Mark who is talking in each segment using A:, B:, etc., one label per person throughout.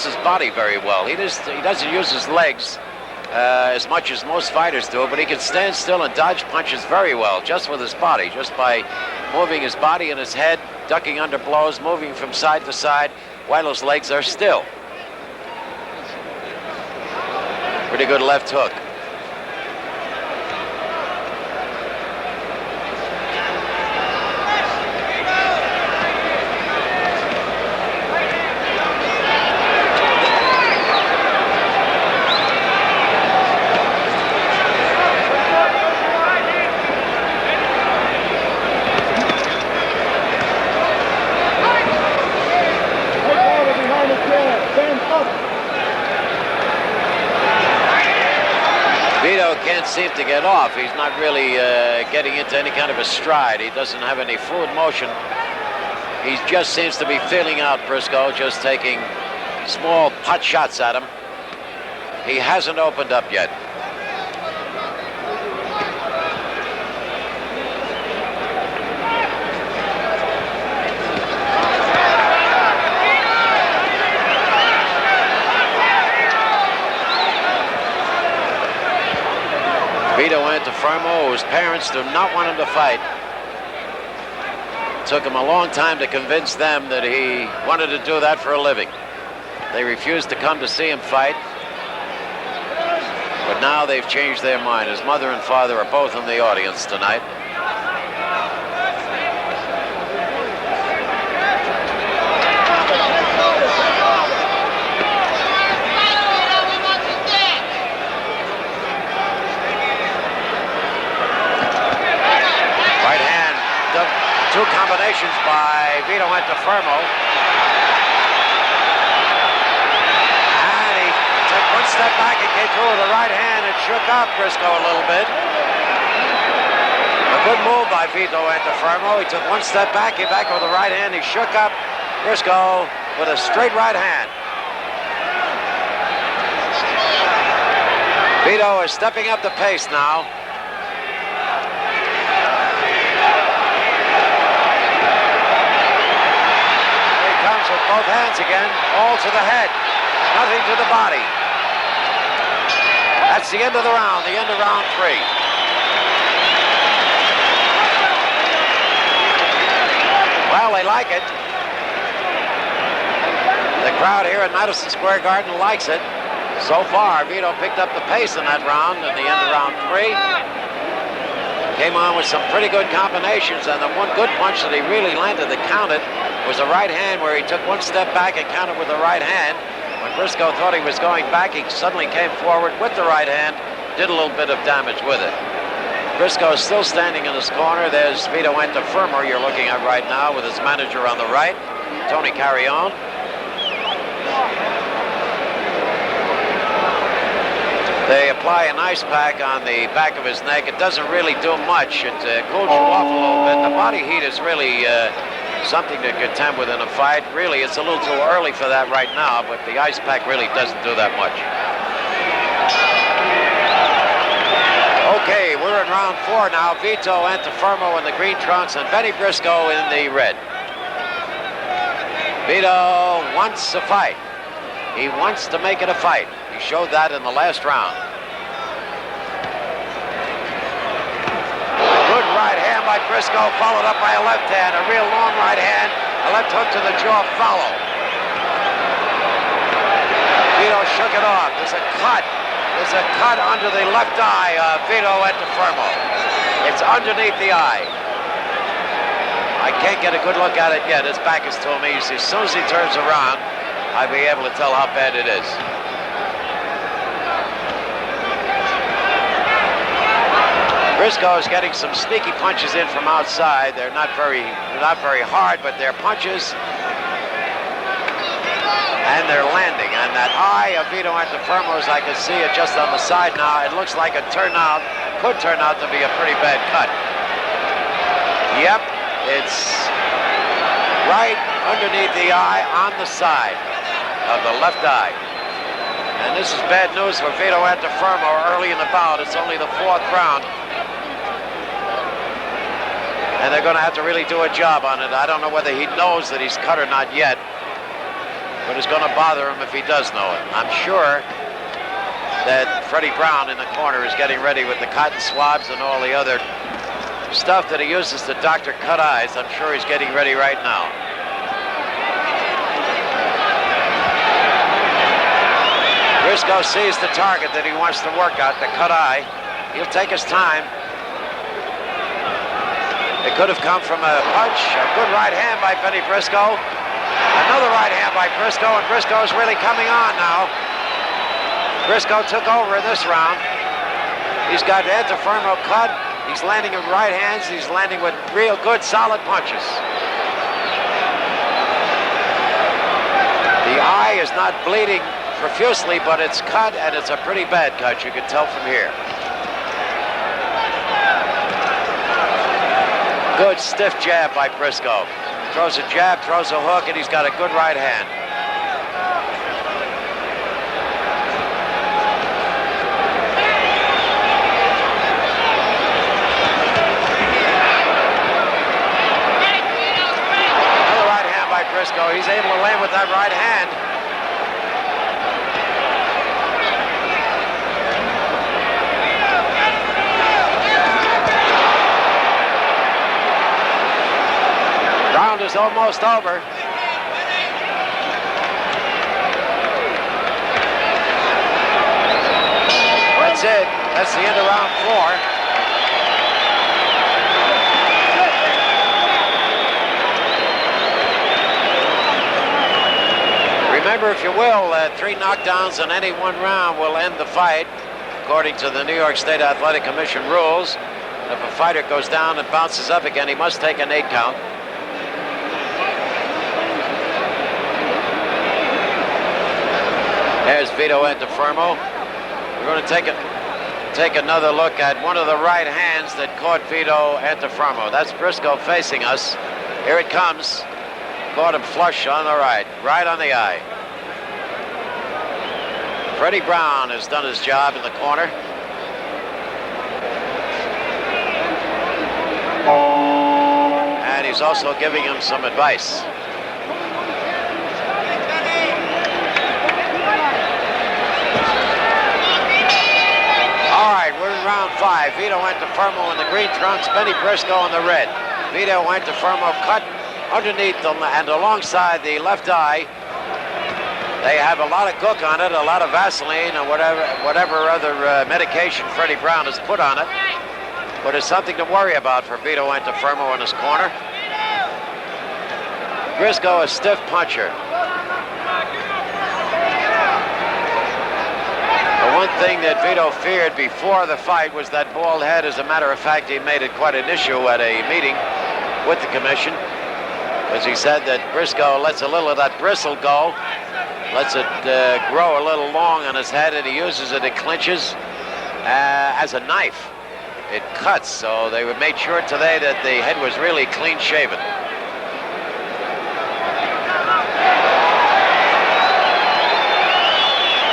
A: use his body very well. He doesn't use his legs as much as most fighters do, but he can stand still and dodge punches very well just with his body, just by moving his body and his head, ducking under blows, moving from side to side while his legs are still. Pretty good left hook. Vito can't seem to get off. He's not really getting into any kind of a stride. He doesn't have any fluid motion. He just seems to be feeling out Briscoe, just taking small pot shots at him. He hasn't opened up yet. Vito Antuofermo, whose parents do not want him to fight. It took him a long time to convince them that he wanted to do that for a living. They refused to come to see him fight. But now they've changed their mind. His mother and father are both in the audience tonight. Two combinations by Vito Antuofermo. And he took one step back and came through with the right hand and shook up Briscoe a little bit. A good move by Vito Antuofermo. He took one step back, came back with the right hand. He shook up Briscoe with a straight right hand. Vito is stepping up the pace now. With both hands again, all to the head, nothing to the body. That's the end of the round, the end of round 3. Well, they like it. The crowd here at Madison Square Garden likes it. So far, Vito picked up the pace in that round, in the end of round 3. Came on with some pretty good combinations, and the one good punch that he really landed that counted was a right hand where he took one step back and countered with the right hand. When Briscoe thought he was going back, he suddenly came forward with the right hand, did a little bit of damage with it. Briscoe is still standing in his corner. There's Vito Antuofermo you're looking at right now with his manager on the right, Tony Carrion. They apply an ice pack on the back of his neck. It doesn't really do much. It cools you off a little bit. The body heat is really something to contend with in a fight. Really, it's a little too early for that right now, but the ice pack really doesn't do that much. Okay, we're in round 4 now. Vito Antuofermo in the green trunks and Benny Briscoe in the red. Vito wants a fight. He wants to make it a fight. He showed that in the last round. Good right hand by Briscoe, followed up by a left hand, a real long right hand, a left hook to the jaw follow. Vito shook it off. There's a cut. There's a cut under the left eye of Vito Antuofermo. It's underneath the eye. I can't get a good look at it yet. His back is to me. As soon as he turns around, I'll be able to tell how bad it is. Briscoe is getting some sneaky punches in from outside. They're not very hard, but they're punches, and they're landing. And that eye of Vito Antuofermo's, I can see it just on the side now. It looks like it could turn out to be a pretty bad cut. Yep, it's right underneath the eye on the side of the left eye. And this is bad news for Vito Antuofermo early in the bout. It's only the 4th round. And they're going to have to really do a job on it. I don't know whether he knows that he's cut or not yet. but it's going to bother him if he does know it. I'm sure that Freddie Brown in the corner is getting ready with the cotton swabs and all the other stuff that he uses to doctor cut eyes. I'm sure he's getting ready right now. Briscoe sees the target that he wants to work out, the cut eye. He'll take his time. It could have come from a punch, a good right hand by Benny Briscoe. Another right hand by Briscoe, and Briscoe's really coming on now. Briscoe took over in this round. He's got Antuofermo cut. He's landing with right hands. He's landing with real good, solid punches. The eye is not bleeding profusely, but it's cut, and it's a pretty bad cut. You can tell from here. Good stiff jab by Briscoe. Throws a jab, throws a hook, and he's got a good right hand. Another right hand by Briscoe. He's able to land with that right hand. Round is almost over. That's it. That's the end of round 4. Remember, if you will, 3 knockdowns in any one round will end the fight, according to the New York State Athletic Commission rules. If a fighter goes down and bounces up again, he must take an 8 count. There's Vito Antuofermo. We're going to take another look at one of the right hands that caught Vito Antuofermo. That's Briscoe facing us. Here it comes. Caught him flush on the right on the eye. Freddie Brown has done his job in the corner. And he's also giving him some advice. All right, we're in round 5. Vito Antuofermo in the green trunks, Benny Briscoe in the red. Vito Antuofermo cut underneath and alongside the left eye. They have a lot of gook on it, a lot of Vaseline or whatever other medication Freddie Brown has put on it. But it's something to worry about for Vito Antuofermo in his corner. Briscoe, a stiff puncher. The one thing that Vito feared before the fight was that bald head. As a matter of fact, he made it quite an issue at a meeting with the commission, as he said that Briscoe lets a little of that bristle go, lets it grow a little long on his head, and he uses it, it clinches as a knife. It cuts, so they made sure today that the head was really clean shaven.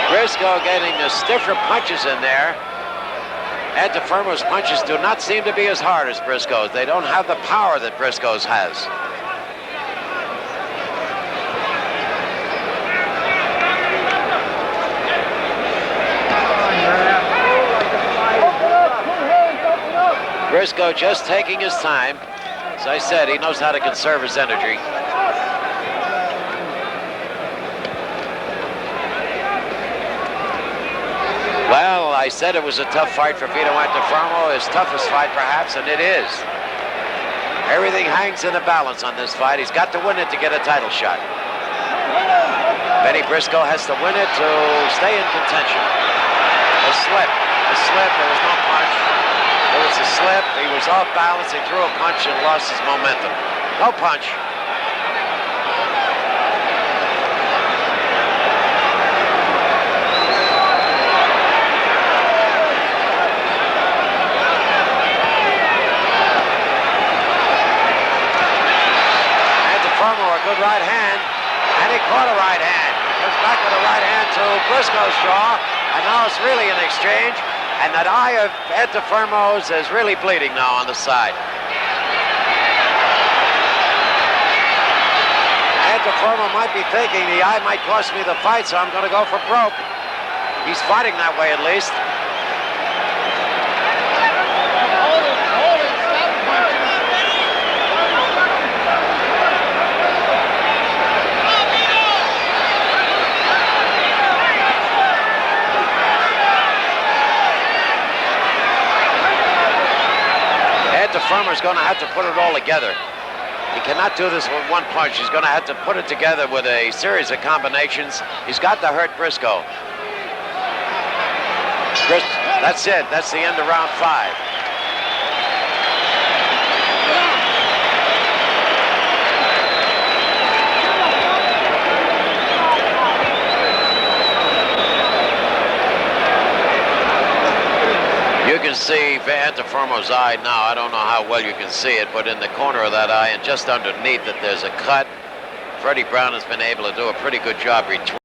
A: Briscoe getting the stiffer punches in there. Antuofermo's punches do not seem to be as hard as Briscoe's. They don't have the power that Briscoe's has. Briscoe just taking his time. As I said, he knows how to conserve his energy. Well, I said it was a tough fight for Vito Antuofermo, his toughest fight perhaps, and it is. Everything hangs in the balance on this fight. He's got to win it to get a title shot. Benny Briscoe has to win it to stay in contention. A slip, there was no punch. There was a slip, he was off balance, he threw a punch and lost his momentum. No punch. Antuofermo, a good right hand, and he caught a right hand. He comes back with a right hand to Briscoe's jaw, and now it's really an exchange. And that eye of Antuofermo's is really bleeding now on the side. Antuofermo might be thinking the eye might cost me the fight, so I'm going to go for broke. He's fighting that way at least. Antuofermo's going to have to put it all together. He cannot do this with one punch. He's going to have to put it together with a series of combinations. He's got to hurt Briscoe. That's it. That's the end of round 5. You can see Antuofermo's eye now. I don't know how well you can see it, but in the corner of that eye and just underneath it, there's a cut. Freddie Brown has been able to do a pretty good job retrieving.